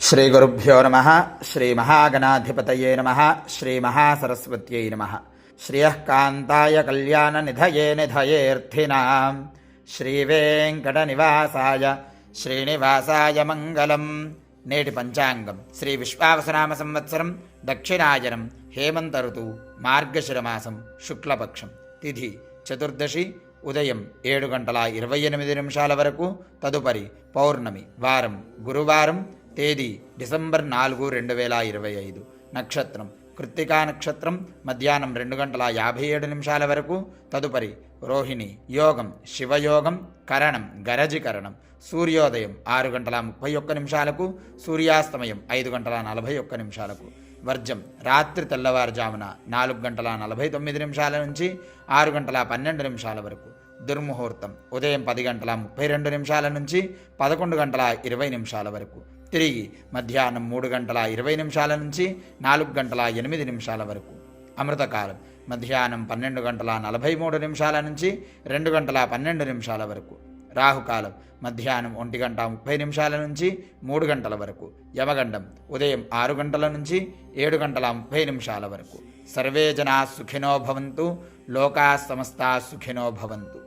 శ్రీగురుభ్యో నమ. శ్రీమహాగణాధిపతయే నమ. శ్రీమహాసరస్వత్యై నమ. శ్రియఃకాంతాయ కళ్యాణనిధయే నిధయేర్థినాం శ్రీవేంకటనివాసాయ శ్రీనివాసాయ మంగళం. నేటి పంచాంగం శ్రీ విశ్వావసునామ సంవత్సరం దక్షిణాయనం హేమంత ఋతువు మార్గశిరమాసం శుక్లపక్షం. తిథి చతుర్దశి ఉదయం 7:28 వరకు. తదుపరి పౌర్ణమి. వారం గురువారం. తేదీ డిసెంబర్ 4, 2025. నక్షత్రం కృత్తికా నక్షత్రం. మధ్యాహ్నం 2:57 వరకు. తదుపరి రోహిణి. యోగం శివయోగం. కరణం గరజికరణం. సూర్యోదయం 6:31. సూర్యాస్తమయం 5:41. వర్జం రాత్రి తెల్లవారుజామున 4:49 నుంచి 6:12 వరకు. దుర్ముహూర్తం ఉదయం 10:32 నుంచి 11:20 వరకు. తిరిగి మధ్యాహ్నం 3:20 నుంచి 4:08 వరకు. అమృతకాలం మధ్యాహ్నం 12:43 నుంచి 2:12 వరకు. రాహుకాలం మధ్యాహ్నం 1:30 నుంచి 3 గంటల వరకు. యమగండం ఉదయం 6 గంటల నుంచి 7:30 వరకు. సర్వే జనా సుఖినో భవంతు. లోకా సమస్తా సుఖినో భవంతు.